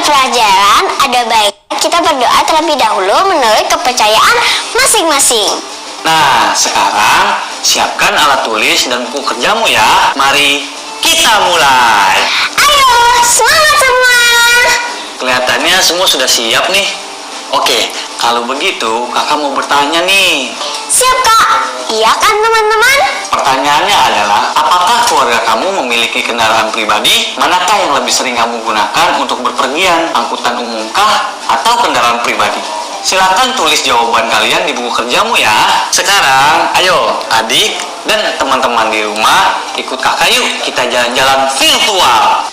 pelajaran, ada baiknya kita berdoa terlebih dahulu menurut kepercayaan masing-masing. Nah, sekarang siapkan alat tulis dan buku kerjamu ya. Mari kita mulai. Ayo, semangat semua! Kelihatannya semua sudah siap nih. Oke, kalau begitu kakak mau bertanya nih. Siap Kak? Iya kan teman-teman? Pertanyaannya adalah, apakah keluarga kamu memiliki kendaraan pribadi? Manakah yang lebih sering kamu gunakan untuk berpergian? Angkutan umum kah atau kendaraan pribadi? Silakan tulis jawaban kalian di buku kerjamu ya. Sekarang, ayo adik dan teman-teman di rumah ikut kakak yuk kita jalan-jalan virtual.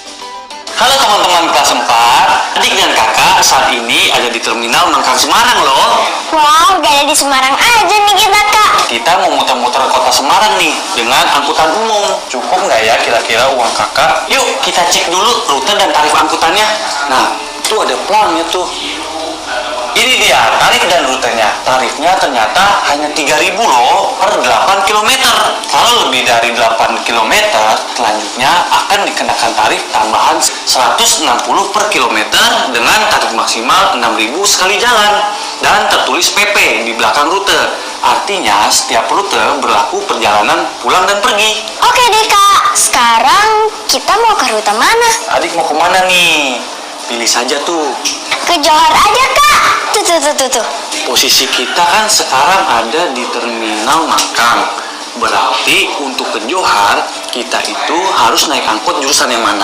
Halo teman-teman kelas 4, adik dan kakak saat ini ada di Terminal Mangkang Semarang loh. Wow, gak ada di Semarang aja nih kita Kak. Kita mau muter-muter kota Semarang nih dengan angkutan umum. Cukup nggak ya kira-kira uang kakak? Yuk kita cek dulu rute dan tarif angkutannya. Nah, tuh ada pelangnya tuh. Ini dia tarif dan rutenya. Tarifnya ternyata hanya 3.000 loh per 8 km. Kalau lebih dari 8 km, selanjutnya akan dikenakan tarif tambahan 160 per kilometer dengan tarif maksimal 6.000 sekali jalan. Dan tertulis PP di belakang rute. Artinya setiap rute berlaku perjalanan pulang dan pergi. Oke deh Kak, sekarang kita mau ke rute mana? Adik mau kemana nih? Pilih saja tuh. Ke Johor aja Kak. Tuh. Posisi kita kan sekarang ada di Terminal Mangkang. Berarti untuk ke Johor, kita itu harus naik angkot jurusan yang mana?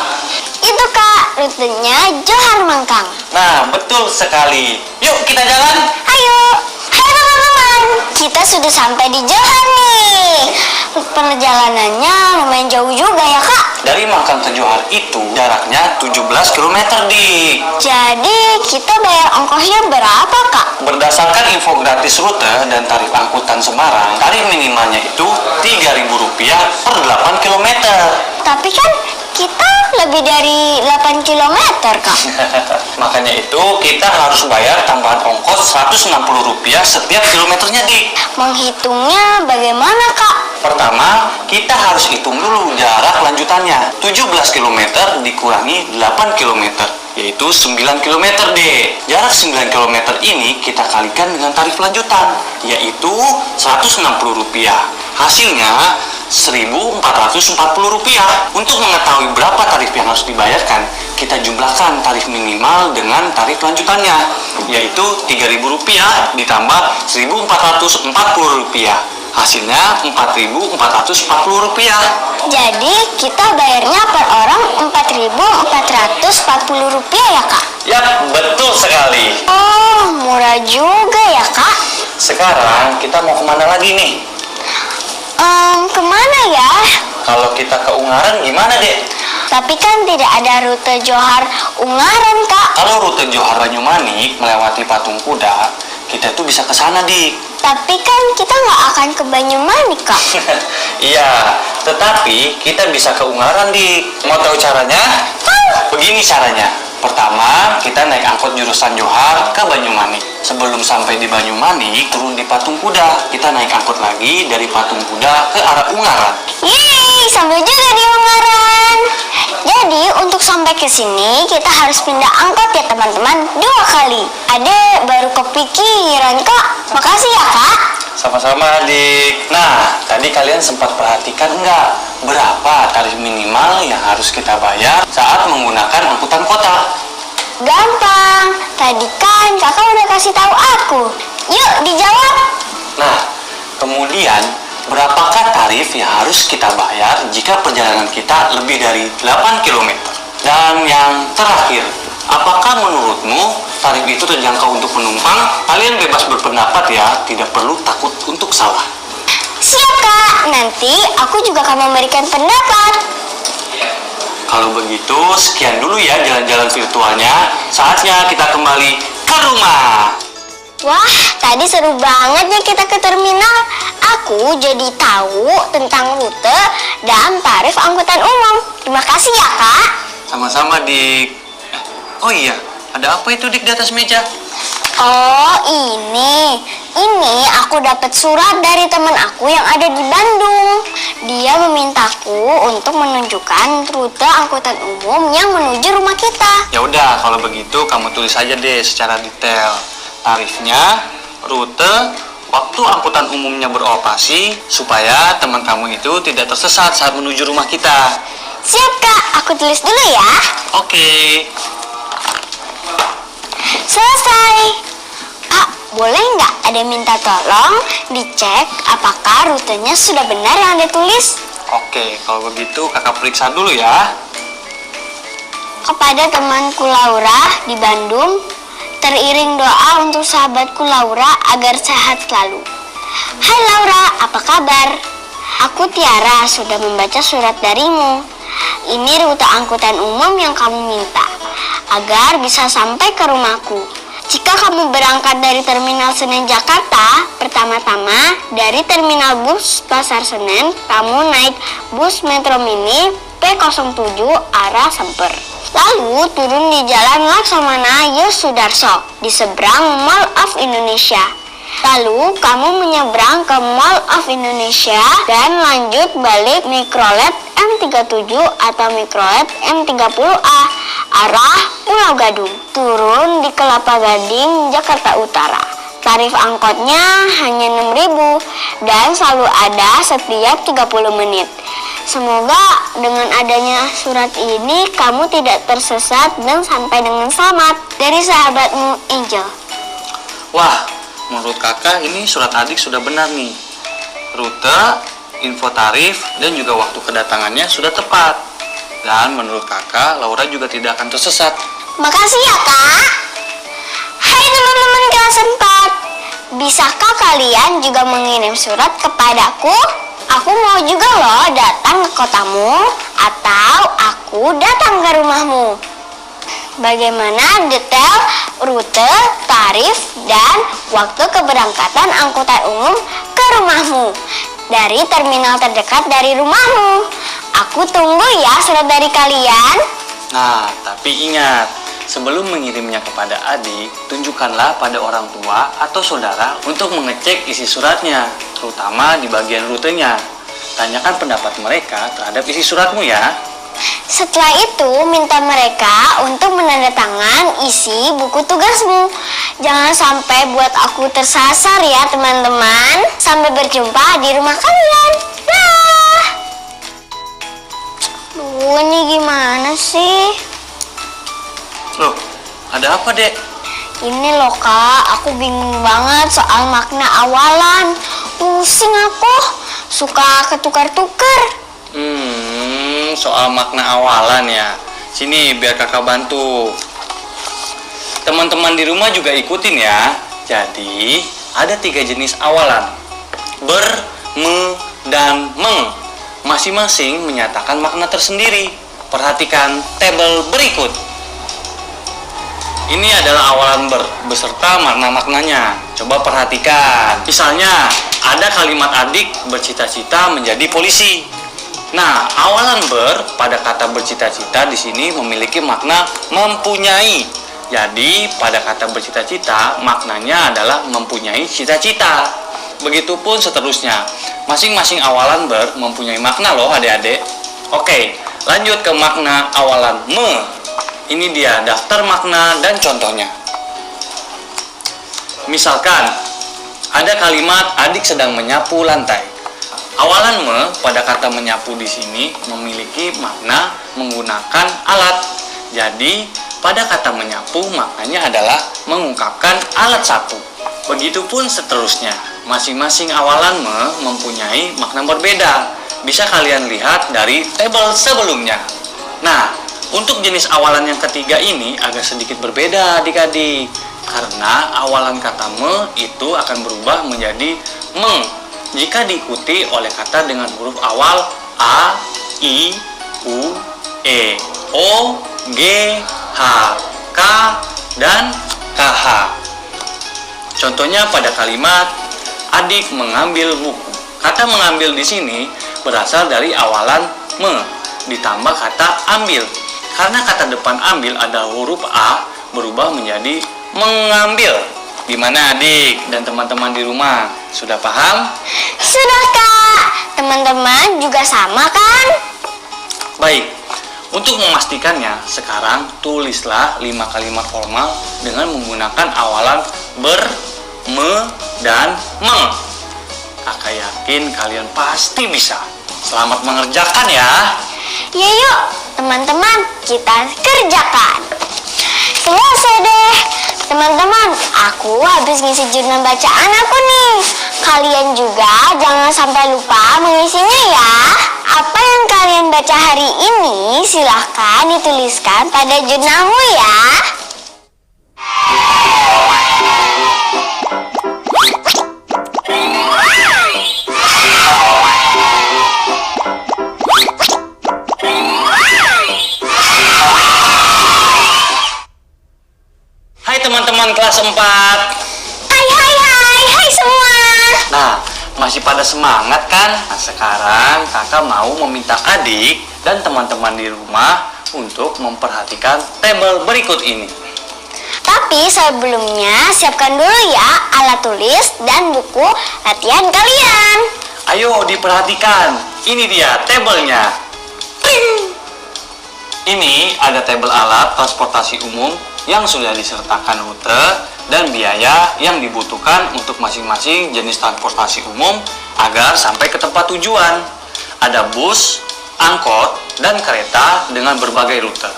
Itu Kak, rutenya Johor Mangkang. Nah, betul sekali. Yuk kita jalan. Ayo. Hai teman-teman, kita sudah sampai di Johor nih. Perjalanannya lumayan jauh juga ya Kak. Dari Mangkang ke Johor itu jaraknya 17 km, Dik. Jadi kita bayar ongkosnya berapa Kak? Berdasarkan info gratis rute dan tarif angkutan Semarang, tarif minimalnya itu Rp3.000 per 8 km. Tapi kan kita lebih dari 8 km Kak. Makanya itu kita harus bayar tambahan ongkos Rp160 setiap kilometernya, Dik. Menghitungnya bagaimana Kak? Pertama, kita harus hitung dulu jarak lanjutannya. 17 km dikurangi 8 km, yaitu 9 km, Dek. Jarak 9 km ini kita kalikan dengan tarif lanjutan, yaitu Rp160. Hasilnya Rp1.440. Untuk mengetahui berapa tarif yang harus dibayarkan, kita jumlahkan tarif minimal dengan tarif lanjutannya, yaitu Rp3.000 ditambah Rp1.440. Hasilnya Rp4.440. Jadi kita bayarnya per orang Rp4.440 ya Kak? Yap, betul sekali. Oh, murah juga ya Kak. Sekarang kita mau kemana lagi nih? Kemana ya? Kalau kita ke Ungaran gimana, Dek? Tapi kan tidak ada rute Johor Ungaran Kak. Kalau rute Johor Banyumanik melewati Patung Kuda, kita tuh bisa ke sana, Dik. Tapi kan kita nggak akan ke Banyumanik Kak. Iya, tetapi kita bisa ke Ungaran, Dik. Mau tahu caranya? Begini caranya. Pertama, kita naik angkot jurusan Johor ke Banyumanik. Sebelum sampai di Banyumanik, turun di Patung Kuda. Kita naik angkot lagi dari Patung Kuda ke arah Ungaran. Yeay, sampai juga di Ungaran. Jadi untuk sampai ke sini kita harus pindah angkot ya teman-teman 2 kali. Adek baru kepikiran Kak. Makasih ya Kak. Sama-sama, Adik. Nah, tadi kalian sempat perhatikan nggak berapa tarif minimal yang harus kita bayar saat menggunakan angkutan kota? Gampang. Tadi kan kakak udah kasih tahu aku. Yuk dijawab. Nah, kemudian berapakah tarif yang harus kita bayar jika perjalanan kita lebih dari 8 km? Dan yang terakhir, apakah menurutmu tarif itu terjangkau untuk penumpang? Kalian bebas berpendapat ya, tidak perlu takut untuk salah. Siap Kak, nanti aku juga akan memberikan pendapat. Kalau begitu, sekian dulu ya jalan-jalan virtualnya. Saatnya kita kembali ke rumah. Wah, tadi seru banget ya kita ke terminal. Aku jadi tahu tentang rute dan tarif angkutan umum. Terima kasih ya Kak. Sama-sama, Dik. Oh iya, ada apa itu, Dik, di atas meja? Oh ini, Ini aku dapat surat dari teman aku yang ada di Bandung. Dia memintaku untuk menunjukkan rute angkutan umum yang menuju rumah kita. Ya udah, kalau begitu kamu tulis aja deh secara detail tarifnya, rute, waktu angkutan umumnya beroperasi, supaya teman kamu itu tidak tersesat saat menuju rumah kita. Siap Kak, aku tulis dulu ya. Oke. Selesai. Kak, boleh nggak ada minta tolong dicek apakah rutenya sudah benar yang Anda tulis? Oke, kalau begitu kakak periksa dulu ya. Kepada temanku Laura di Bandung, teriring doa untuk sahabatku Laura agar sehat selalu. Hai Laura, apa kabar? Aku Tiara, sudah membaca surat darimu. Ini rute angkutan umum yang kamu minta, agar bisa sampai ke rumahku. Jika kamu berangkat dari Terminal Senen Jakarta, pertama-tama dari Terminal Bus Pasar Senen, kamu naik bus Metro Mini P07 arah Semper. Lalu turun di Jalan Laksamana Yosudarso di seberang Mall of Indonesia. Lalu kamu menyeberang ke Mall of Indonesia dan lanjut balik Mikrolet M37 atau Mikrolet M30A arah Pulau Gadung. Turun di Kelapa Gading, Jakarta Utara. Tarif angkotnya hanya 6.000 dan selalu ada setiap 30 menit. Semoga dengan adanya surat ini kamu tidak tersesat dan sampai dengan selamat. Dari sahabatmu Angel. Wah, menurut kakak ini surat adik sudah benar nih. Rute, info tarif, dan juga waktu kedatangannya sudah tepat. Dan menurut kakak, Laura juga tidak akan tersesat. Makasih ya Kak. Hai teman-teman kelas 4. Bisakah kalian juga mengirim surat kepadaku? Aku mau juga loh datang ke kotamu atau aku datang ke rumahmu. Bagaimana detail rute, tarif, dan waktu keberangkatan angkutan umum ke rumahmu dari terminal terdekat dari rumahmu. Aku tunggu ya surat dari kalian. Nah, tapi ingat, sebelum mengirimnya kepada adik, tunjukkanlah pada orang tua atau saudara untuk mengecek isi suratnya, terutama di bagian rutenya. Tanyakan pendapat mereka terhadap isi suratmu ya. Setelah itu, minta mereka untuk menandatangan isi buku tugasmu. Jangan sampai buat aku tersasar ya teman-teman. Sampai berjumpa di rumah kalian. Dah. Ini gimana sih? Loh, ada apa dek? Ini loh Kak, aku bingung banget soal makna awalan. Pusing aku, suka ketukar-tukar. Soal makna awalan ya. Sini biar kakak bantu. Teman-teman di rumah juga ikutin ya. Jadi ada 3 jenis awalan: ber, me, dan meng. Masing-masing menyatakan makna tersendiri. Perhatikan tabel berikut. Ini adalah awalan ber beserta makna-maknanya. Coba perhatikan. Misalnya ada kalimat adik bercita-cita menjadi polisi. Nah, awalan ber pada kata bercita-cita di sini memiliki makna mempunyai. Jadi, pada kata bercita-cita maknanya adalah mempunyai cita-cita. Begitupun seterusnya. Masing-masing awalan ber mempunyai makna loh adik-adik. Oke, lanjut ke makna awalan me. Ini dia daftar makna dan contohnya. Misalkan ada kalimat adik sedang menyapu lantai. Awalan me pada kata menyapu di sini memiliki makna menggunakan alat. Jadi, pada kata menyapu maknanya adalah mengungkapkan alat sapu. Begitupun seterusnya. Masing-masing awalan me mempunyai makna berbeda. Bisa kalian lihat dari tabel sebelumnya. Nah, untuk jenis awalan yang ketiga ini agak sedikit berbeda adik-adik. Karena awalan kata me itu akan berubah menjadi meng jika diikuti oleh kata dengan huruf awal A, I, U, E, O, G, H, K, dan KH. Contohnya pada kalimat adik mengambil buku. Kata mengambil di sini berasal dari awalan me ditambah kata ambil. Karena kata depan ambil ada huruf A berubah menjadi mengambil. Gimana adik dan teman-teman di rumah? Sudah paham? Sudah Kak. Teman-teman juga sama kan? Baik, untuk memastikannya, sekarang tulislah 5 kalimat formal dengan menggunakan awalan ber, me, dan meng. Kakak yakin kalian pasti bisa. Selamat mengerjakan ya. Ya yuk, teman-teman, kita kerjakan. Selesai deh. Teman-teman, aku habis ngisi jurnal bacaan aku nih. Kalian juga jangan sampai lupa mengisinya ya. Apa yang kalian baca hari ini silahkan dituliskan pada jurnalmu ya. Hai teman-teman kelas 4. Hai semua. Nah, masih pada semangat kan? Nah, sekarang kakak mau meminta adik dan teman-teman di rumah untuk memperhatikan tabel berikut ini. Tapi sebelumnya siapkan dulu ya alat tulis dan buku latihan kalian. Ayo diperhatikan, ini dia tabelnya. Pring! Ini ada tabel alat transportasi umum yang sudah disertakan rute dan biaya yang dibutuhkan untuk masing-masing jenis transportasi umum agar sampai ke tempat tujuan. Ada bus, angkot, dan kereta dengan berbagai rute.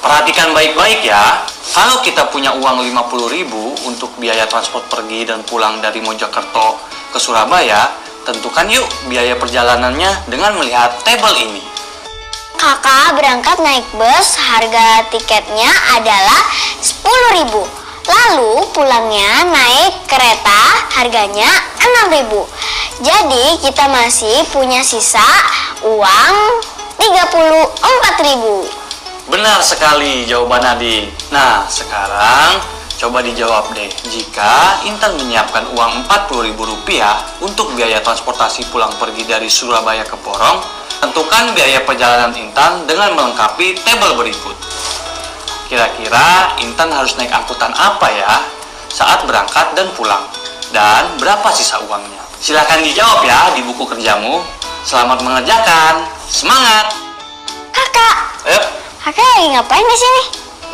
Perhatikan baik-baik ya. Kalau kita punya uang 50.000 untuk biaya transport pergi dan pulang dari Mojokerto ke Surabaya, tentukan yuk biaya perjalanannya dengan melihat tabel ini. Kakak berangkat naik bus, harga tiketnya adalah 10.000. Lalu pulangnya naik kereta, harganya 6.000. Jadi kita masih punya sisa uang 34.000. Benar sekali jawaban Adi. Nah, sekarang coba dijawab deh. Jika Intan menyiapkan uang Rp40.000 untuk biaya transportasi pulang pergi dari Surabaya ke Porong, tentukan biaya perjalanan Intan dengan melengkapi tabel berikut. Kira-kira Intan harus naik angkutan apa ya saat berangkat dan pulang? Dan berapa sisa uangnya? Silahkan dijawab ya di buku kerjamu. Selamat mengerjakan. Semangat! Kakak, Ayo. kakak lagi ngapain di sini?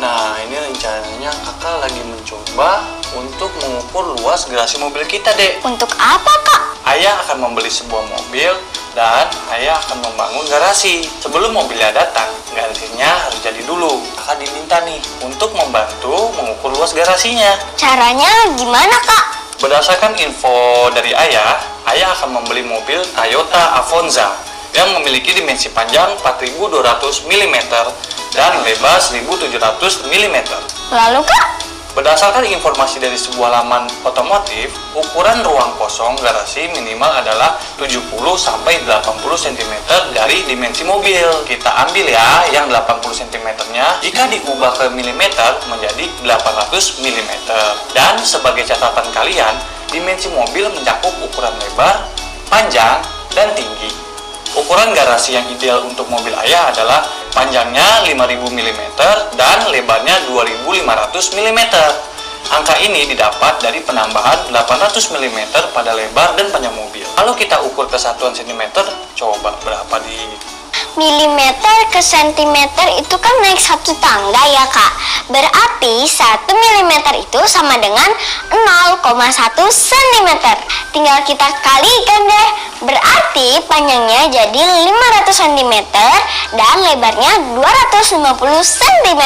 Nah, ini rencananya kakak lagi mencoba untuk mengukur luas garasi mobil kita, Dek. Untuk apa kak? Ayah akan membeli sebuah mobil dan ayah akan membangun garasi. Sebelum mobilnya datang, garasinya harus jadi dulu. Kakak diminta nih untuk membantu mengukur luas garasinya. Caranya gimana kak? Berdasarkan info dari ayah akan membeli mobil Toyota Avanza yang memiliki dimensi panjang 4.200 mm dan lebar 1.700 mm. Lalu kak? Berdasarkan informasi dari sebuah laman otomotif, ukuran ruang kosong garasi minimal adalah 70-80 cm dari dimensi mobil. Kita ambil ya yang 80 cm-nya, jika diubah ke milimeter menjadi 800 mm. Dan sebagai catatan kalian, dimensi mobil mencakup ukuran lebar, panjang, dan tinggi. Ukuran garasi yang ideal untuk mobil ayah adalah panjangnya 5000 mm dan lebarnya 2500 mm. Angka ini didapat dari penambahan 800 mm pada lebar dan panjang mobil. Kalau kita ukur ke satuan cm, coba berapa di Milimeter ke sentimeter itu kan naik satu tangga ya kak. Berarti 1 milimeter itu sama dengan 0,1 sentimeter. Tinggal kita kalikan deh. Berarti panjangnya jadi 500 cm dan lebarnya 250 cm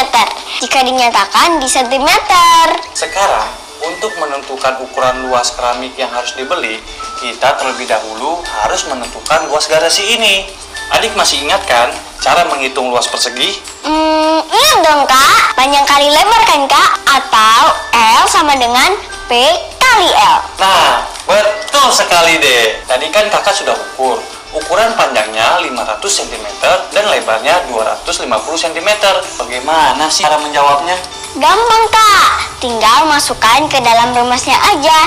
jika dinyatakan di sentimeter. Sekarang, untuk menentukan ukuran luas keramik yang harus dibeli, kita terlebih dahulu harus menentukan luas garasi ini. Adik masih ingat kan cara menghitung luas persegi? Ingat dong kak. Panjang kali lebar kan kak? Atau L sama dengan P kali L. Nah, betul sekali deh. Tadi kan kakak sudah ukur. Ukuran panjangnya 500 cm dan lebarnya 250 cm. Bagaimana sih cara menjawabnya? Gampang kak, tinggal masukkan ke dalam rumusnya aja.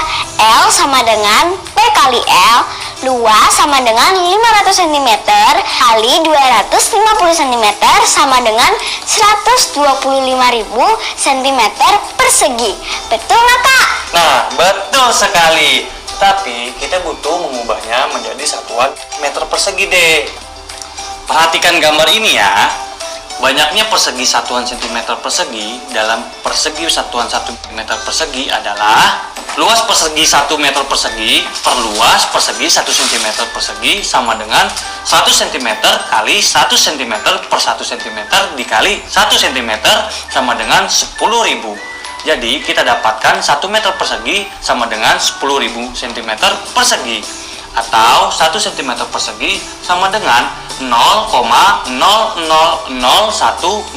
L sama dengan P kali L, luas sama dengan 500 cm kali 250 cm sama dengan 125.000 cm persegi. Betul nggak, Kak? Nah, betul sekali. Tapi kita butuh mengubahnya menjadi satuan meter persegi deh. Perhatikan gambar ini ya. Banyaknya persegi satuan cm persegi dalam persegi satuan 1 meter persegi adalah luas persegi 1 meter persegi per luas persegi 1 cm persegi sama dengan 1 cm kali 1 cm per 1 cm dikali 1 cm sama dengan 10.000. Jadi kita dapatkan 1 meter persegi sama dengan 10.000 cm persegi, atau 1 cm persegi sama dengan 0,0001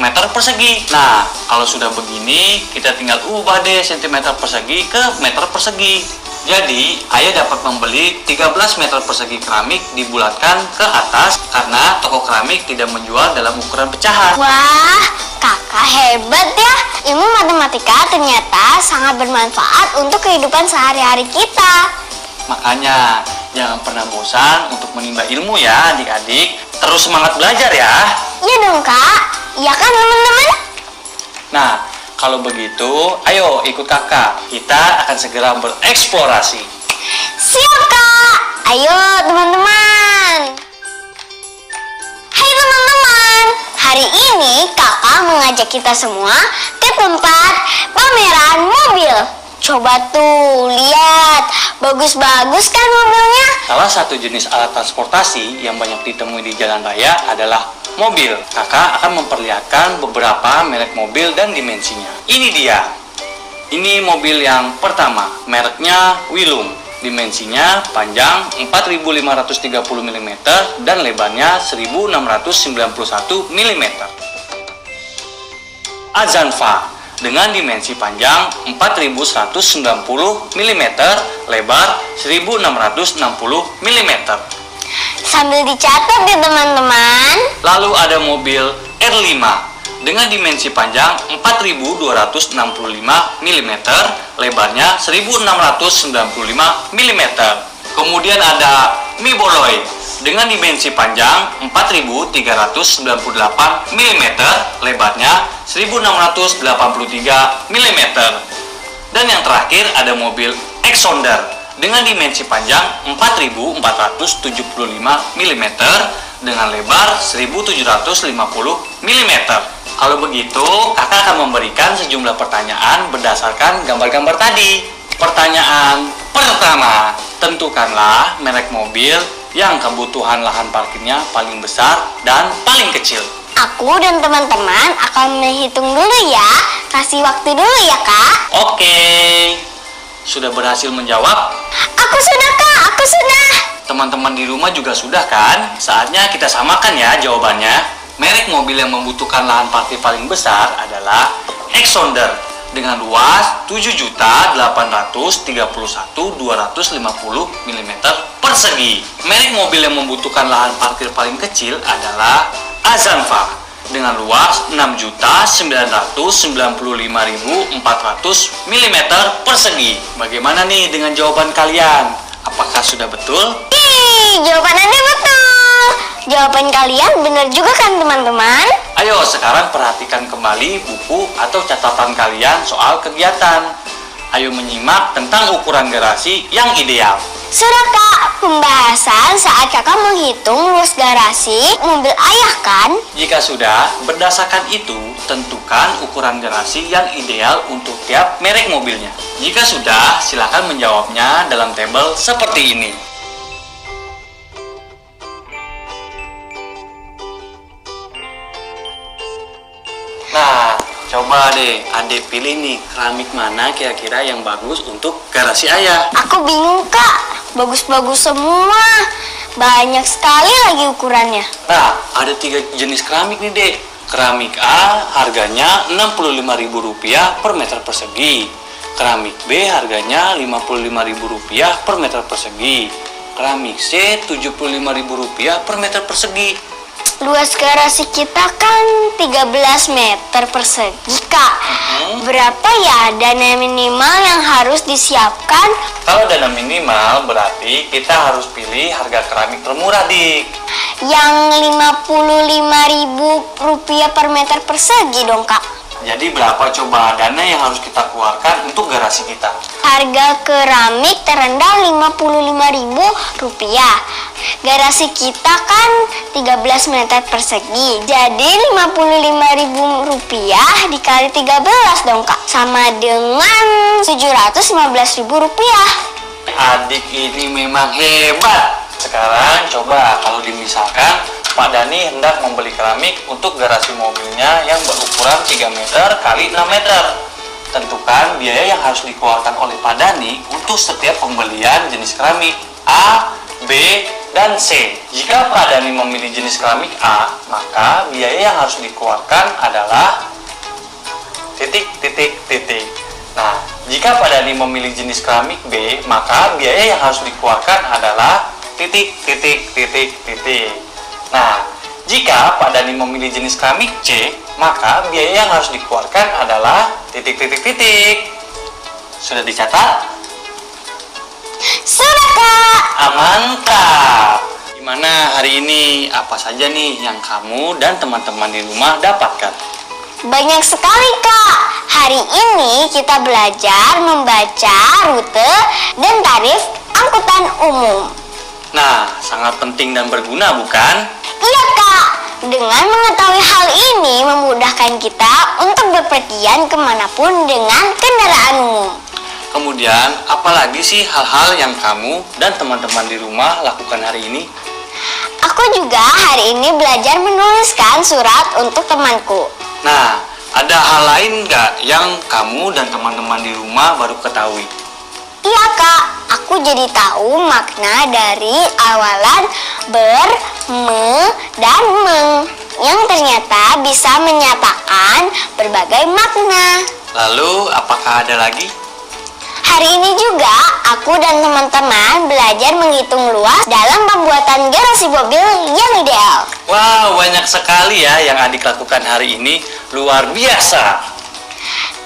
meter persegi. Nah, kalau sudah begini, kita tinggal ubah deh cm persegi ke meter persegi. Jadi, ayah dapat membeli 13 meter persegi keramik dibulatkan ke atas karena toko keramik tidak menjual dalam ukuran pecahan. Wah, kakak hebat ya. Ilmu matematika ternyata sangat bermanfaat untuk kehidupan sehari-hari kita. Makanya, jangan pernah bosan untuk menimba ilmu ya adik-adik. Terus semangat belajar ya. Iya dong, Kak. Iya kan, teman-teman? Nah, kalau begitu, ayo ikut kakak. Kita akan segera bereksplorasi. Siap, Kak. Ayo, teman-teman. Hai teman-teman. Hari ini kakak mengajak kita semua ke tempat pameran mobil. Coba tuh, lihat. Bagus-bagus kan mobilnya? Salah satu jenis alat transportasi yang banyak ditemui di jalan raya adalah mobil. Kakak akan memperlihatkan beberapa merek mobil dan dimensinya. Ini dia. Ini mobil yang pertama, mereknya Willum. Dimensinya panjang 4.530 mm dan lebarnya 1.691 mm. Azanfa dengan dimensi panjang 4.190 mm, lebar 1.660 mm. Sambil dicatat ya teman-teman. Lalu ada mobil R5 dengan dimensi panjang 4.265 mm, lebarnya 1.695 mm. Kemudian ada Miboloy dengan dimensi panjang 4.398 mm, lebarnya 1.683 mm. Dan yang terakhir ada mobil Exonder dengan dimensi panjang 4.475 mm dengan lebar 1.750 mm. Kalau begitu, kakak akan memberikan sejumlah pertanyaan berdasarkan gambar-gambar tadi. Pertanyaan pertama, tentukanlah merek mobil yang kebutuhan lahan parkirnya paling besar dan paling kecil. Aku dan teman-teman akan menghitung dulu ya. Kasih waktu dulu ya, Kak. Oke, sudah berhasil menjawab? Aku sudah, Kak. Aku sudah. Teman-teman di rumah juga sudah kan? Saatnya kita samakan ya jawabannya. Merek mobil yang membutuhkan lahan parkir paling besar adalah Exonder dengan luas 7.831.250 mm persegi. Merek mobil yang membutuhkan lahan parkir paling kecil adalah Azanfa dengan luas 6.995.400 mm persegi. Bagaimana nih dengan jawaban kalian? Apakah sudah betul? Jawaban Anda betul. Jawaban kalian benar juga kan teman-teman? Ayo sekarang perhatikan kembali buku atau catatan kalian soal kegiatan. Ayo menyimak tentang ukuran garasi yang ideal. Sudah, Kak. Pembahasan saat kakak menghitung luas garasi mobil ayah kan? Jika sudah, berdasarkan itu, tentukan ukuran garasi yang ideal untuk tiap merek mobilnya. Jika sudah, silakan menjawabnya dalam tabel seperti ini. Nah, coba deh adik pilih nih keramik mana kira-kira yang bagus untuk garasi ayah. Aku bingung, Kak. Bagus-bagus semua. Banyak sekali lagi ukurannya. Nah, ada 3 jenis keramik nih dek. Keramik A harganya Rp65.000 per meter persegi. Keramik B harganya Rp55.000 per meter persegi. Keramik C Rp75.000 per meter persegi. Luas garasi kita kan 13 meter persegi, Kak. Berapa ya dana minimal yang harus disiapkan? Kalau dana minimal berarti kita harus pilih harga keramik termurah, Dik. Yang Rp55.000 per meter persegi dong, Kak. Jadi berapa coba dana yang harus kita keluarkan untuk garasi kita? Harga keramik terendah Rp55.000. Garasi kita kan 13 meter persegi. Jadi Rp55.000 dikali 13 dong, Kak. Sama dengan Rp715.000. Adik ini memang hebat. Sekarang coba kalau dimisalkan Pak Dani hendak membeli keramik untuk garasi mobilnya yang berukuran 3 meter kali 6 meter. Tentukan biaya yang harus dikeluarkan oleh Pak Dani untuk setiap pembelian jenis keramik A, B, dan C. Jika Pak Dani memilih jenis keramik A, maka biaya yang harus dikeluarkan adalah titik. Nah, jika Pak Dani memilih jenis keramik B, maka biaya yang harus dikeluarkan adalah titik. Nah, jika Pak Dani memilih jenis keramik C, maka biaya yang harus dikeluarkan adalah titik. Sudah dicatat? Sudah, Kak. Mantap! Gimana hari ini? Apa saja nih yang kamu dan teman-teman di rumah dapatkan? Banyak sekali, Kak. Hari ini kita belajar membaca rute dan tarif angkutan umum. Nah, sangat penting dan berguna, bukan? Iya, Kak. Dengan mengetahui hal ini memudahkan kita untuk bepergian kemanapun dengan kendaraan umum. Kemudian, apalagi sih hal-hal yang kamu dan teman-teman di rumah lakukan hari ini? Aku juga hari ini belajar menuliskan surat untuk temanku. Nah, ada hal lain nggak yang kamu dan teman-teman di rumah baru ketahui? Iya, Kak. Aku jadi tahu makna dari awalan ber, me, dan meng yang ternyata bisa menyatakan berbagai makna. Lalu, apakah ada lagi? Hari ini juga aku dan teman-teman belajar menghitung luas dalam pembuatan garasi mobil yang ideal. Wow, banyak sekali ya yang adik lakukan hari ini. Luar biasa.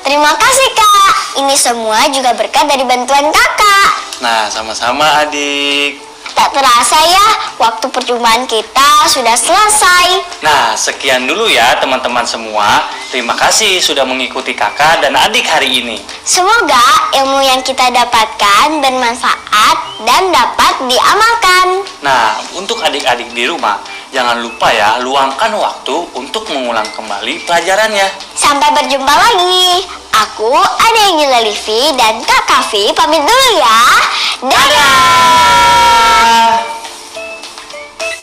Terima kasih, Kak. Ini semua juga berkat dari bantuan Kakak. Nah, sama-sama adik. Tak terasa ya, waktu perjumpaan kita sudah selesai. Nah, sekian dulu ya teman-teman semua. Terima kasih sudah mengikuti kakak dan adik hari ini. Semoga ilmu yang kita dapatkan bermanfaat dan dapat diamalkan. Nah, untuk adik-adik di rumah, jangan lupa ya luangkan waktu untuk mengulang kembali pelajarannya. Sampai berjumpa lagi. Aku Ade Livi dan Kak Kavi pamit dulu ya. Dadah.